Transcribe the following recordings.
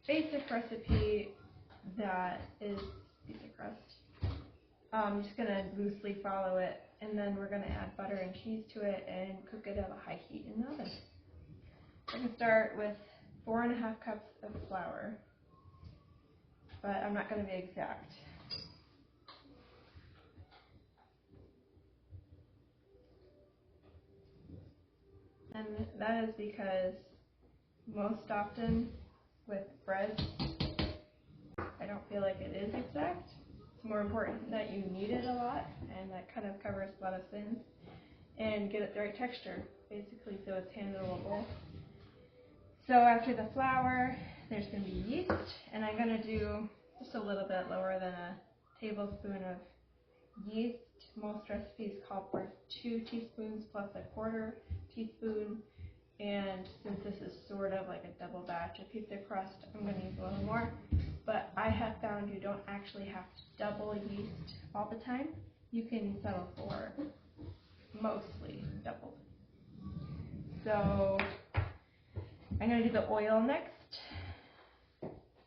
basic recipe that is piece of crust. I'm just going to loosely follow it, and then we're going to add butter and cheese to it and cook it at a high heat in the oven. We're going to start with 4.5 cups of flour, but I'm not going to be exact. And that is because most often with bread, I don't feel like it is exact. It's more important that you knead it a lot, and that kind of covers a lot of sins, and get it the right texture, basically, so it's handleable. So after the flour, there's going to be yeast, and I'm going to do just a little bit lower than a tablespoon of yeast. Most recipes call for 2 teaspoons plus a 1/4 teaspoon, and since this is sort of like a double batch of pizza crust, I'm going to use a little more. But I have found you don't actually have to double yeast all the time. You can settle for mostly doubled. So I'm going to do the oil next,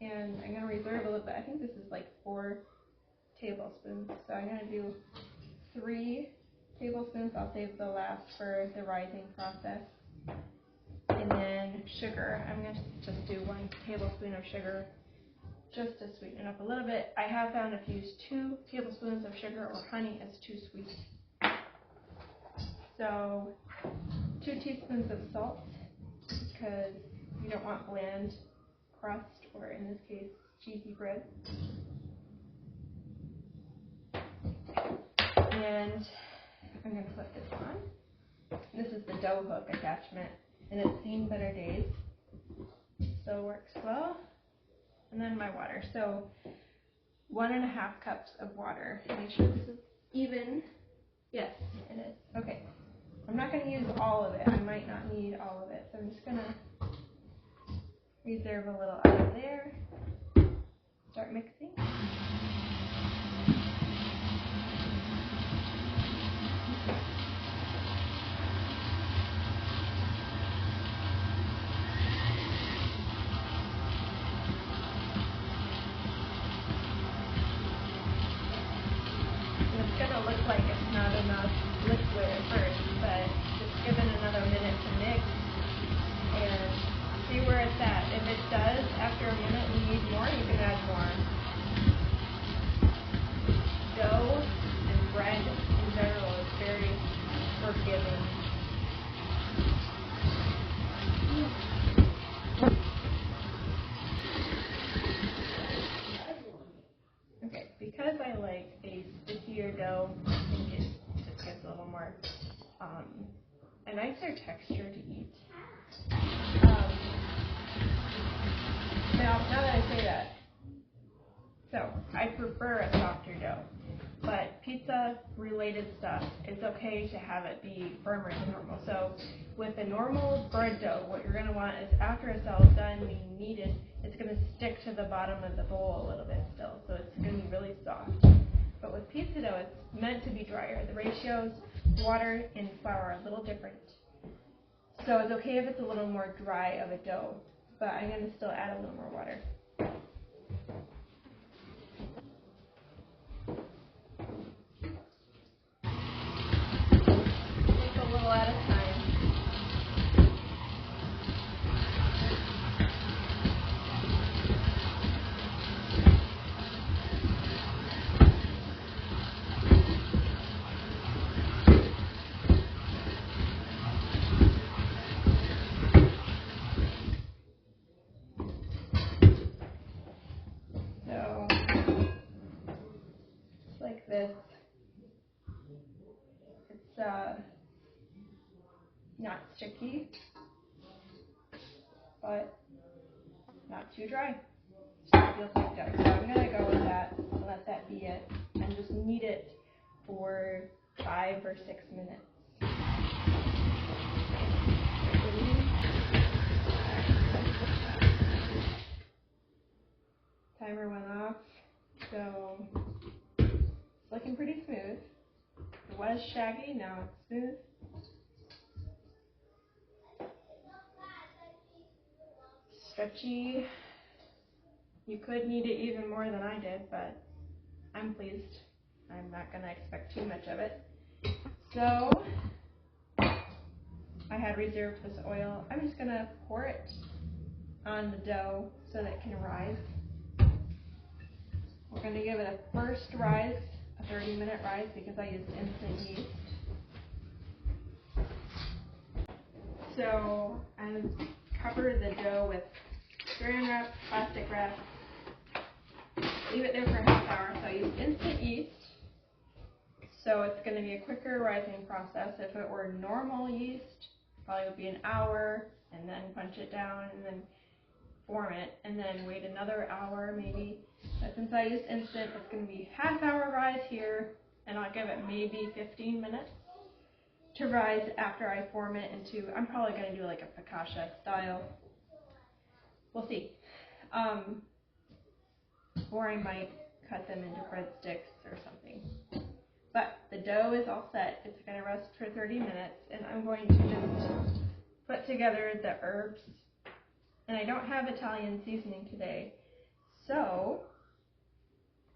and I'm going to reserve a little bit. I think this is like 4 tablespoons, so I'm going to do 3 tablespoons. I'll save the last for the rising process. And then sugar, I'm going to just do 1 tablespoon of sugar just to sweeten it up a little bit. I have found if you use 2 tablespoons of sugar or honey, it's too sweet. So 2 teaspoons of salt, because you don't want bland crust, or in this case, cheesy bread. And I'm going to put this on. This is the dough hook attachment, and it's seen better days, so it works well. And then my water. So 1.5 cups of water. Make sure this is even. Yes, it is. Okay. I'm not going to use all of it. I might not need all of it, so I'm just going to reserve a little out of there. Start mixing. Look like it's not enough liquid at first, but just give it another minute to mix and see where it's at. If it does, after a minute, you need more, you can add more. Dough and bread in general is very forgiving. Okay, because I like a stickier dough, I think it just gets a little more a nicer texture to eat. Now that I say that, so I prefer a softer dough, but pizza-related stuff, it's okay to have it be firmer than normal. So with a normal bread dough, what you're going to want is after it's all done being kneaded, it's going to stick to the bottom of the bowl a little bit still, so it's going to be really soft. But with pizza dough, it's meant to be drier. The ratios, water and flour, are a little different. So it's okay if it's a little more dry of a dough, but I'm going to still add a little more water. Take a little at a time. This. It's not sticky, but not too dry. So it feels like dough. So I'm going to go with that, let that be it, and just knead it for 5 or 6 minutes. Timer went off, so it's looking pretty smooth. It was shaggy, now it's smooth. Stretchy, You could knead it even more than I did, but I'm pleased. I'm not going to expect too much of it. So I had reserved this oil. I'm just going to pour it on the dough so that it can rise. We're going to give it a first rise, a 30-minute rise, because I used instant yeast. So I cover the dough with saran wrap, plastic wrap, leave it there for a half hour. So I used instant yeast, so it's going to be a quicker rising process. If it were normal yeast, probably would be an hour, and then punch it down, and then form it, and then wait another hour maybe. But since I used instant, it's going to be half hour rise here, and I'll give it maybe 15 minutes to rise after I form it into, I'm probably going to do like a focaccia style. We'll see. Or I might cut them into breadsticks or something. But the dough is all set. It's going to rest for 30 minutes, and I'm going to just put together the herbs. And I don't have Italian seasoning today, so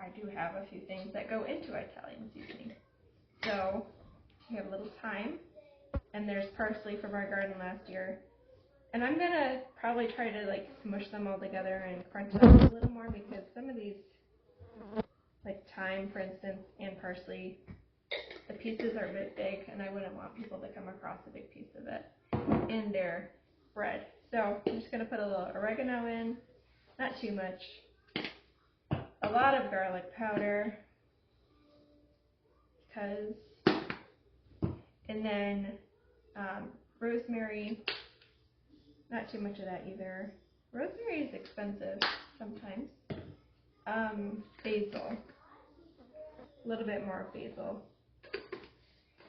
I do have a few things that go into Italian seasoning. So we have a little thyme, and there's parsley from our garden last year. And I'm going to probably try to like smush them all together and crunch them a little more, because some of these, like thyme for instance, and parsley, the pieces are a bit big, and I wouldn't want people to come across a big piece of it in their bread. So I'm just going to put a little oregano in, not too much, a lot of garlic powder, and then rosemary, not too much of that either. Rosemary is expensive sometimes. Basil, a little bit more basil.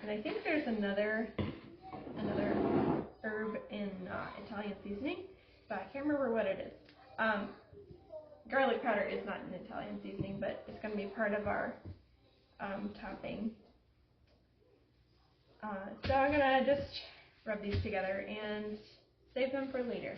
And I think there's another herb in Italian seasoning, but I can't remember what it is. Garlic powder is not an Italian seasoning, but it's going to be part of our topping. So I'm going to just rub these together and save them for later.